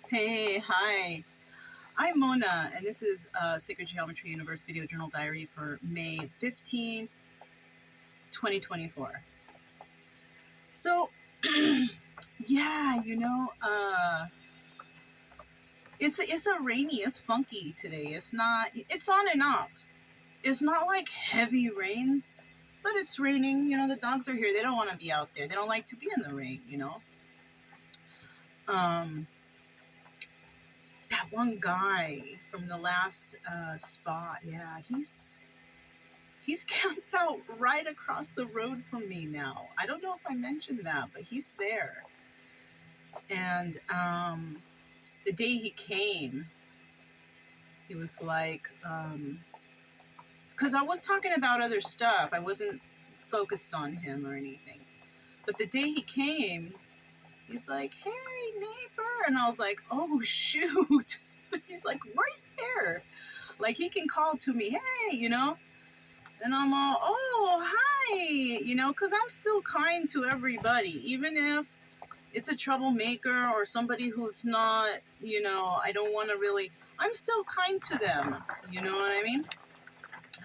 Hey, hi. I'm Mona, and this is Sacred Geometry Universe Video Journal Diary for May 15th, 2024. So, yeah, it's a rainy, it's funky today. It's on and off. It's not like heavy rains, but it's raining. The dogs are here. They don't want to be out there. They don't like to be in the rain. Um, that one guy from the last spot, yeah, he's camped out right across the road from me now. I don't know if I mentioned that, but he's there. And the day he came, he was like, because I was talking about other stuff. I wasn't focused on him or anything. But the day he came, he's like, hey, neighbor. And I was like, oh, shoot. He's like right there. Like he can call to me, hey. And I'm all, oh, hi, because I'm still kind to everybody, even if it's a troublemaker or somebody who's not, I don't want to really, I'm still kind to them. You know what I mean?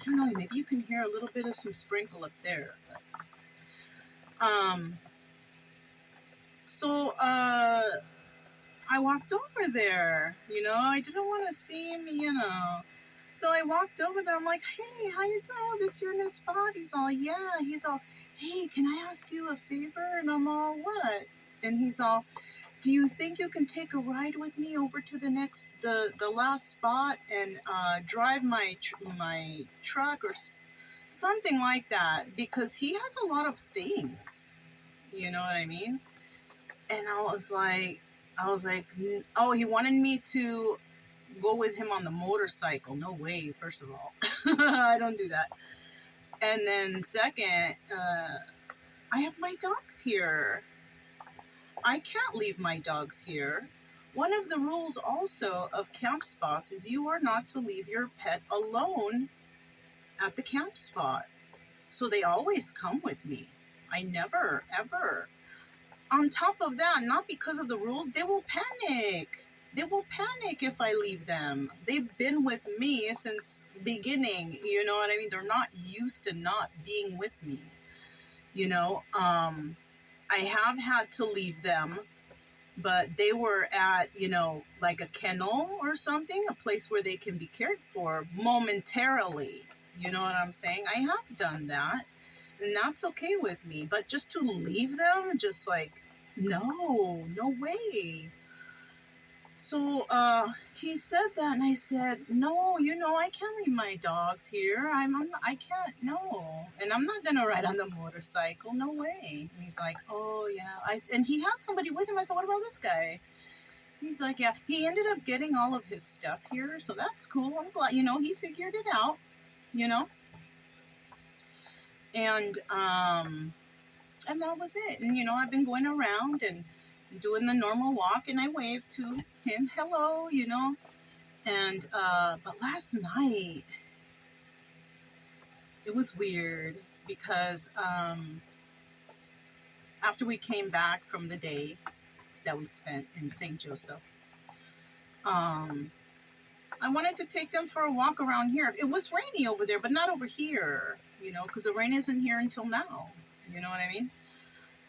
I don't know, maybe you can hear a little bit of some sprinkle up there. So I walked over there, I didn't want to see him. So I walked over there. I'm like, hey, how you doing? Oh, this your new spot? He's all, yeah. He's all, hey, can I ask you a favor? And I'm all, what? And he's all, do you think you can take a ride with me over to the last spot and drive my truck or something like that? Because he has a lot of things. You know what I mean? And I was like, oh, he wanted me to go with him on the motorcycle. No way, first of all. I don't do that. And then second, I have my dogs here. I can't leave my dogs here. One of the rules also of camp spots is you are not to leave your pet alone at the camp spot. So they always come with me. I never, ever. On top of that, not because of the rules, they will panic. They will panic if I leave them. They've been with me since beginning. You know what I mean? They're not used to not being with me. I have had to leave them, but they were at, like a kennel or something, a place where they can be cared for momentarily. You know what I'm saying? I have done that, and that's okay with me. But just to leave them, just like, no way. So he said that, and I said, no, I can't leave my dogs here. I can't, no. And I'm not going to ride on the motorcycle. No way. And he's like, oh, yeah. And he had somebody with him. I said, what about this guy? He's like, yeah. He ended up getting all of his stuff here, so that's cool. I'm glad, he figured it out, And that was it. And, I've been going around and doing the normal walk, and I waved to him, hello, And, but last night, it was weird because after we came back from the day that we spent in St. Joseph, I wanted to take them for a walk around here. It was rainy over there, but not over here, because the rain isn't here until now. You know what I mean?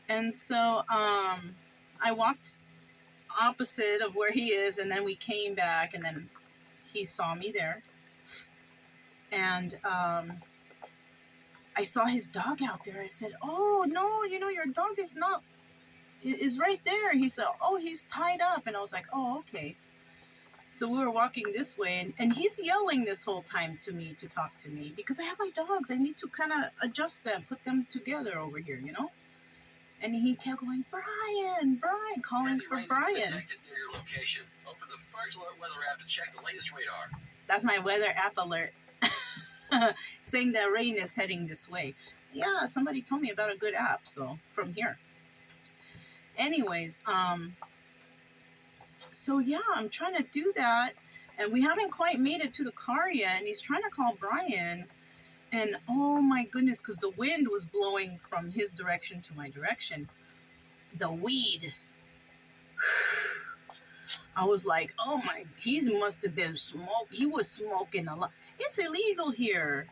And so I walked opposite of where he is, and then we came back, and then he saw me there. And I saw his dog out there. I said, oh, no, your dog is right there. He said, oh, he's tied up. And I was like, oh, okay. So we were walking this way, and he's yelling this whole time to me to talk to me because I have my dogs. I need to kind of adjust them, put them together over here, And he kept going, Brian, calling for Brian. Detected near your location. Open the First Alert weather app to check the latest radar. That's my weather app alert. Saying that rain is heading this way. Yeah, somebody told me about a good app, so from here. Anyways, so yeah, I'm trying to do that, and we haven't quite made it to the car yet, and he's trying to call Brian, and oh my goodness, because the wind was blowing from his direction to my direction. The weed. I was like, oh my, he must have been he was smoking a lot. It's illegal here,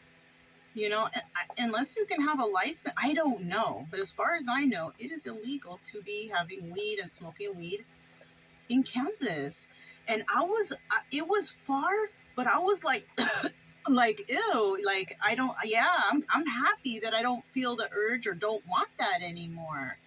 you know, unless you can have a license. I don't know, but as far as I know, it is illegal to be having weed and smoking weed in Kansas. And it was far, but I was like, like, ew, like, I don't, yeah, I'm happy that I don't feel the urge or don't want that anymore.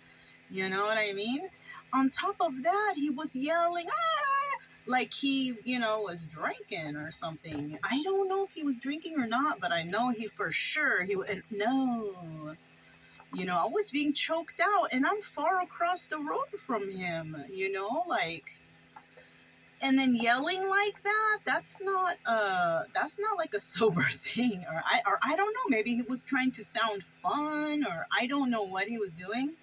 You know what I mean? On top of that, he was yelling, ah, like he, you know, was drinking or something. I don't know if he was drinking or not, but I know he for sure, no. You know, I was being choked out and I'm far across the road from him, you know, like, and then yelling like that, that's not like a sober thing. Or I don't know, maybe he was trying to sound fun, or I don't know what he was doing.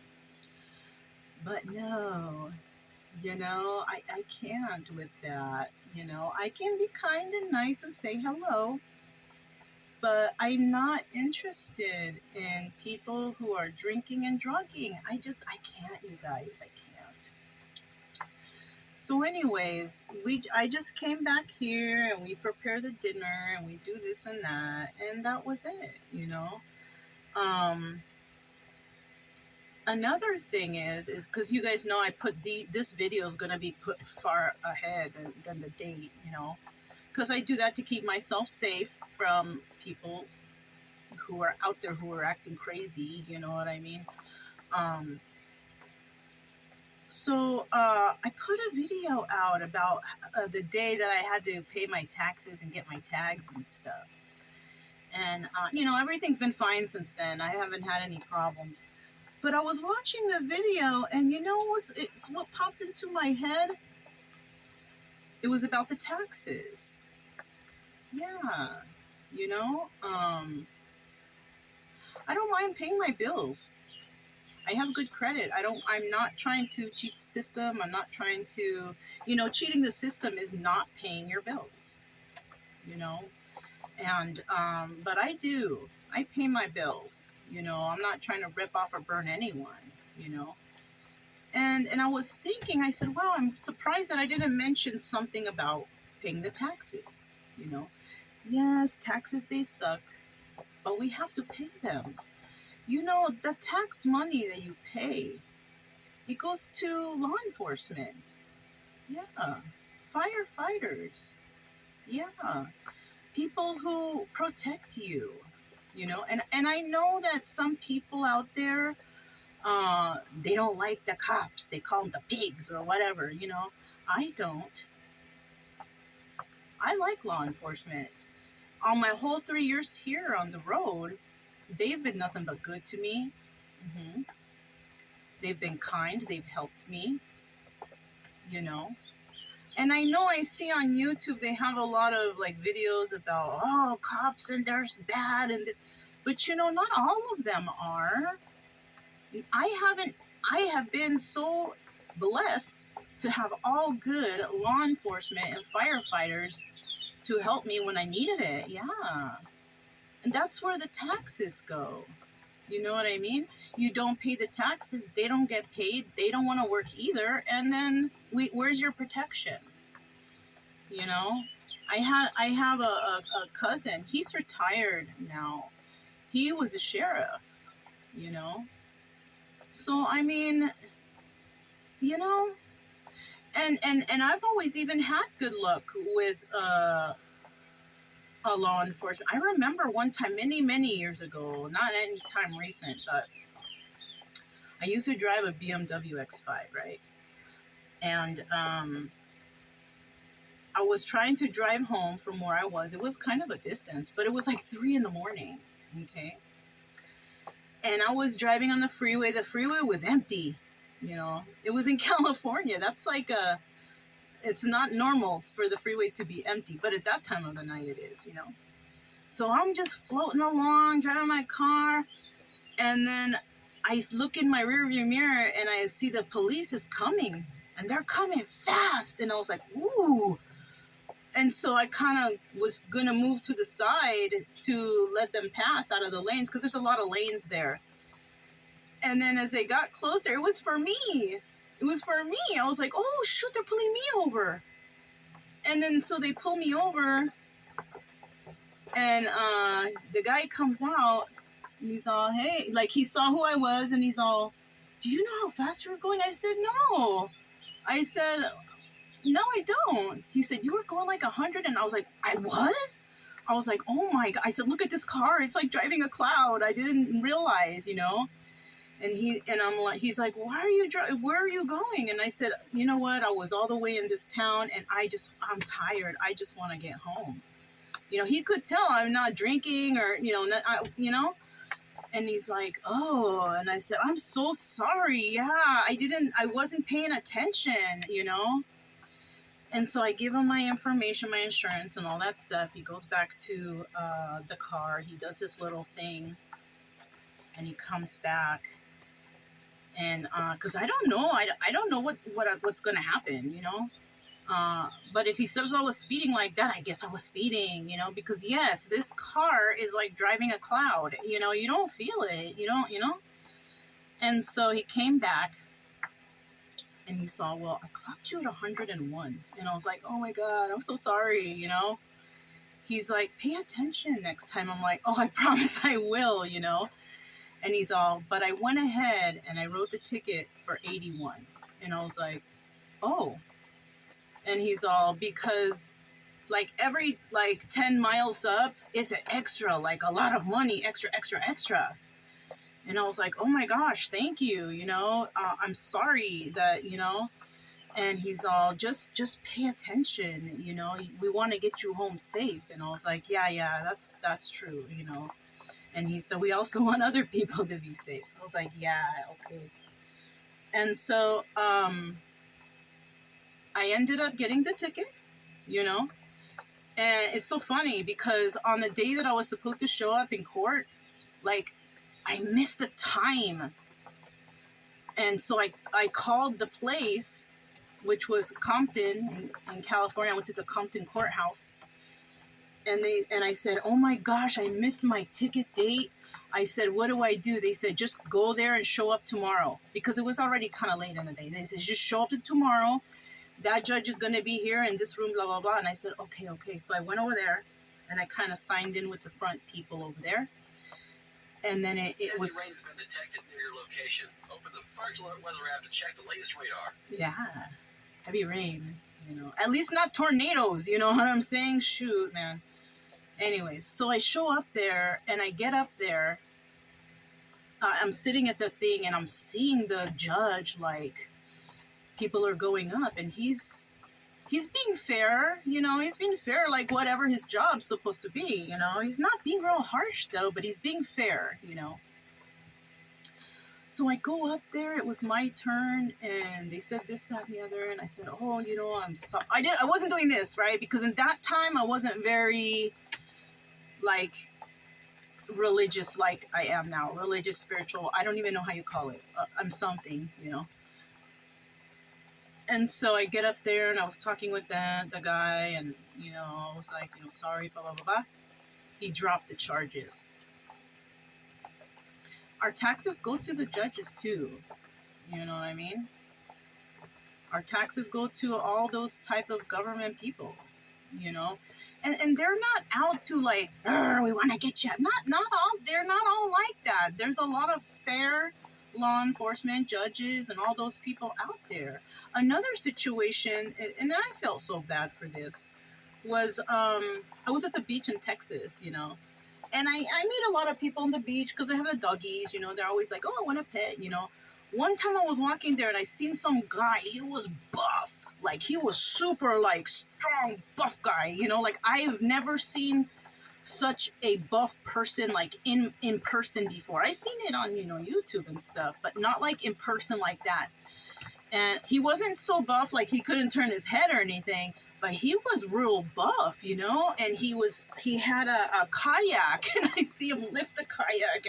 But no, you know, I can't with that. You know, I can be kind and nice and say hello, but I'm not interested in people who are drinking and drugging. I can't, you guys, I can't. So anyways, I just came back here and we prepare the dinner and we do this and that, and that was it, you know. Another thing is because you guys know I put this video is going to be put far ahead than the date, you know, because I do that to keep myself safe from people who are out there who are acting crazy, you know what I mean. So I put a video out about the day that I had to pay my taxes and get my tags and stuff. And, you know, everything's been fine since then. I haven't had any problems. But I was watching the video, and you know what popped into my head? It was about the taxes. Yeah. You know, I don't mind paying my bills. I have good credit. I'm not trying to cheat the system. I'm not trying to, you know, cheating the system is not paying your bills, you know? And, but I pay my bills, you know, I'm not trying to rip off or burn anyone, you know? And I was thinking, I said, wow, I'm surprised that I didn't mention something about paying the taxes, you know? Yes, taxes, they suck, but we have to pay them. You know, the tax money that you pay, it goes to law enforcement. Yeah. Firefighters. Yeah. People who protect you, you know. And I know that some people out there, they don't like the cops. They call them the pigs or whatever, you know. I don't. I like law enforcement. On my whole 3 years here on the road, they've been nothing but good to me. Mm-hmm. They've been kind. They've helped me, you know. And I know I see on YouTube they have a lot of like videos about, oh, cops and they're bad, but you know, not all of them are. I have been so blessed to have all good law enforcement and firefighters to help me when I needed it. Yeah. And that's where the taxes go. You know what I mean? You don't pay the taxes, they don't get paid, they don't want to work either, and then where's your protection? You know, I have a cousin. He's retired now. He was a sheriff. You know, so I mean, you know, and I've always even had good luck with a law enforcement. I remember one time, many years ago, not any time recent, but I used to drive a BMW X5, right? And I was trying to drive home from where I was. It was kind of a distance, but it was like 3 a.m. Okay. And I was driving on the freeway. The freeway was empty. You know, it was in California. That's like it's not normal for the freeways to be empty, but at that time of the night it is, you know. So I'm just floating along, driving my car, and then I look in my rearview mirror and I see the police is coming, and they're coming fast. And I was like, ooh. And so I kind of was going to move to the side to let them pass out of the lanes, because there's a lot of lanes there. And then as they got closer, it was for me. It was for me. I was like, oh shoot, they're pulling me over. And then so they pull me over, and the guy comes out, and he's all, hey, like he saw who I was, and he's all, do you know how fast you were going? I said, no. I said, no, I don't. He said, you were going like 100, and I was like, I was? I was like, oh my God. I said, look at this car. It's like driving a cloud. I didn't realize, you know? And I'm like, he's like, why are you driving? Where are you going? And I said, you know what? I was all the way in this town, and I'm tired. I just want to get home. You know, he could tell I'm not drinking or, you know, you know? And he's like, oh, and I said, I'm so sorry. Yeah, I wasn't paying attention, you know? And so I give him my information, my insurance, and all that stuff. He goes back to the car. He does his little thing, and he comes back. And because I don't know, I don't know what's going to happen, you know? But if he says I was speeding like that, I guess I was speeding, you know? Because yes, this car is like driving a cloud, you know? You don't feel it, you don't, you know? And so he came back, and he saw, well, I clocked you at 101. And I was like, oh my God, I'm so sorry, you know? He's like, pay attention next time. I'm like, oh, I promise I will, you know? And he's all, but I went ahead and I wrote the ticket for 81. And I was like, oh. And he's all, because like every like 10 miles up is an extra, like a lot of money, extra. And I was like, oh my gosh, thank you. You know, I'm sorry that, you know, and he's all, just pay attention. You know, we want to get you home safe. And I was like, yeah, that's true, you know. And he said, we also want other people to be safe. So I was like, yeah, okay. And so I ended up getting the ticket, you know. And it's so funny because on the day that I was supposed to show up in court, like, I missed the time. And so I called the place, which was Compton in California. I went to the Compton courthouse. And I said, oh my gosh, I missed my ticket date. I said, what do I do? They said, just go there and show up tomorrow. Because it was already kind of late in the day. They said, just show up tomorrow. That judge is going to be here in this room, blah, blah, blah. And I said, okay. So I went over there, and I kind of signed in with the front people over there. And then it was... Heavy rain's been detected near your location. Open the First Alert Weather app to check the latest radar. Yeah, heavy rain, you know. At least not tornadoes, you know what I'm saying? Shoot, man. Anyways, so I show up there, and I get up there. I'm sitting at the thing, and I'm seeing the judge, like, people are going up, and he's being fair, you know. He's being fair, like whatever his job's supposed to be, you know. He's not being real harsh, though, but he's being fair, you know. So I go up there, it was my turn, and they said this, that, and the other, and I said, oh, you know, I'm sorry. I wasn't doing this, right? Because in that time, I wasn't very, like, religious like I am now. Religious, spiritual, I don't even know how you call it. I'm something, you know. And so I get up there, and I was talking with the guy, and, you know, I was like, you know, sorry, blah, blah, blah, blah. He dropped the charges. Our taxes go to the judges, too. You know what I mean? Our taxes go to all those type of government people, you know? And they're not out to, like, we want to get you. Not all. They're not all like that. There's a lot of fair law enforcement, judges, and all those people out there. Another situation, and I felt so bad for this, was I was at the beach in Texas, you know, and I meet a lot of people on the beach because I have the doggies, you know. They're always like, oh, I want a pet, you know. One time I was walking there, and I seen some guy. He was buff. Like, he was super, like, strong, buff guy, you know. Like, I've never seen such a buff person, like, in person before. I seen it on, you know, YouTube and stuff, but not, like, in person like that. And he wasn't so buff, like, he couldn't turn his head or anything, but he was real buff, you know. And he had a kayak, and I see him lift the kayak,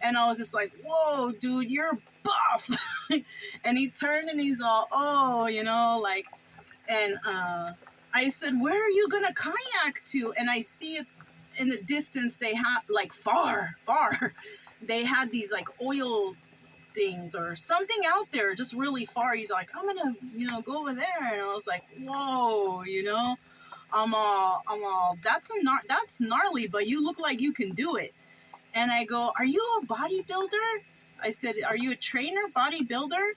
and I was just like, whoa, dude, you're buff. And he turned, and he's all, oh, you know, like, and I said, where are you gonna kayak to? And I see it in the distance. They have, like, far, they had these, like, oil things or something out there just really far. He's like, I'm gonna, go over there. And I was like, whoa, that's gnarly, but you look like you can do it. And I go, are you a bodybuilder? I said, are you a trainer, bodybuilder?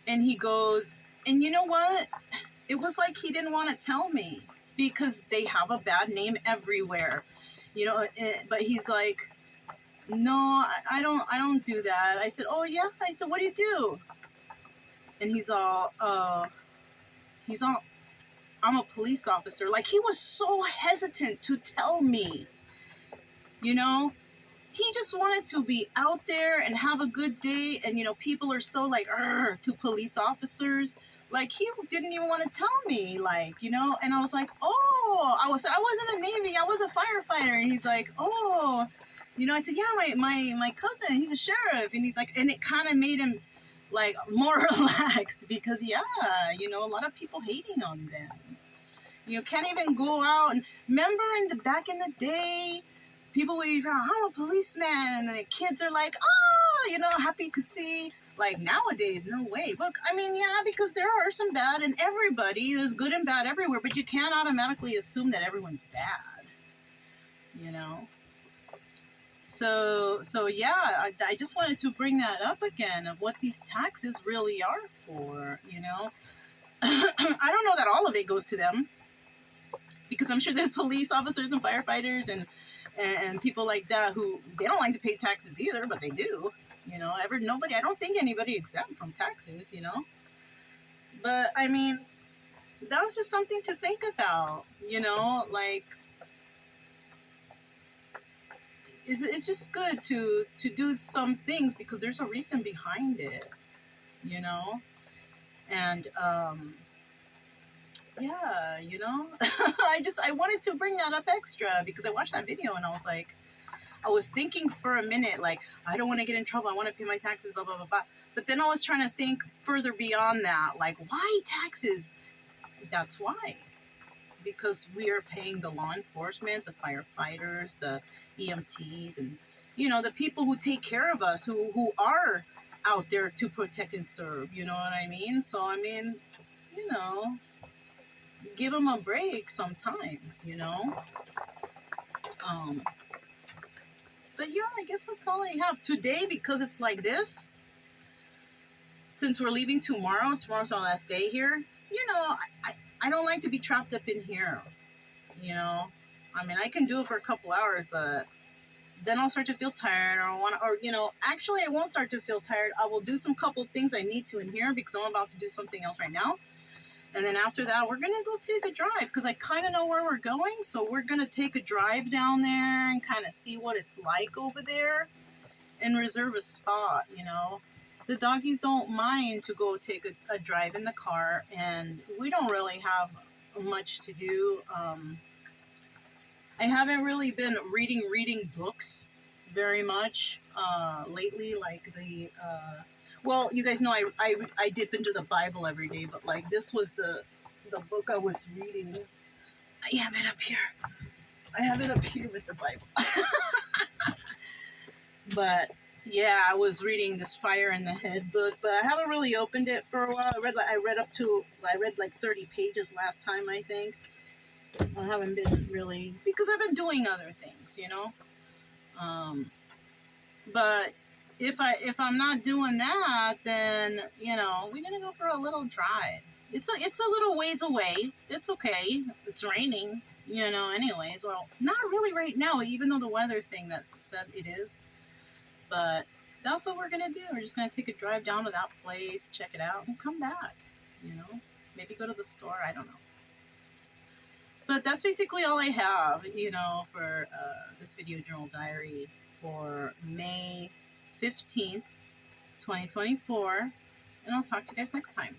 And he goes, and you know what? It was like he didn't want to tell me because they have a bad name everywhere, but he's like, no, I don't do that. I said, oh yeah? I said, what do you do? And he's all, I'm a police officer. Like, he was so hesitant to tell me, he just wanted to be out there and have a good day. And, people are so like, to police officers. Like, he didn't even want to tell me, like, and I was like, oh, I was in the Navy. I was a firefighter. And he's like, oh, I said, yeah, my cousin, he's a sheriff. And he's like, and it kind of made him like more relaxed because, yeah, a lot of people hating on them. Can't even go out. And remember back in the day, people would be, I'm a policeman, and the kids are like, oh, happy to see. Like, nowadays, no way. Look, I mean, yeah, because there are some bad in everybody. There's good and bad everywhere, but you can't automatically assume that everyone's bad, So yeah, I just wanted to bring that up again of what these taxes really are for, I don't know that all of it goes to them, because I'm sure there's police officers and firefighters and people like that who, they don't like to pay taxes either, but they do. I don't think anybody exempt from taxes, But, I mean, that's just something to think about, like, it's just good to do some things because there's a reason behind it, And, yeah, I wanted to bring that up extra because I watched that video and I was thinking for a minute, like, I don't want to get in trouble. I want to pay my taxes, blah, blah, blah, blah. But then I was trying to think further beyond that, like, why taxes? That's why. Because we are paying the law enforcement, the firefighters, the EMTs, and, the people who take care of us, who are out there to protect and serve. You know what I mean? So, I mean, give them a break sometimes, But yeah, I guess that's all I have today, because it's like this. Since we're leaving tomorrow's our last day here, I don't like to be trapped up in here, I mean, I can do it for a couple hours, but then I'll start to feel tired, actually I won't start to feel tired. I will do some couple things I need to in here because I'm about to do something else right now. And then after that, we're going to go take a drive because I kind of know where we're going. So we're going to take a drive down there and kind of see what it's like over there and reserve a spot, The doggies don't mind to go take a drive in the car, and we don't really have much to do. I haven't really been reading books very much lately, like well, you guys know I dip into the Bible every day, but like this was the book I was reading. I have it up here with the Bible. But yeah, I was reading this Fire in the Head book, but I haven't really opened it for a while. I read like 30 pages last time, I think. I haven't been really, because I've been doing other things, But if I'm not doing that, then we're gonna go for a little drive. It's a little ways away. It's okay. It's raining, Anyways, well, not really right now, even though the weather thing that said it is. But that's what we're gonna do. We're just gonna take a drive down to that place, check it out, and come back. Maybe go to the store. I don't know. But that's basically all I have, for this video journal diary for May 15th, 2024. And I'll talk to you guys next time.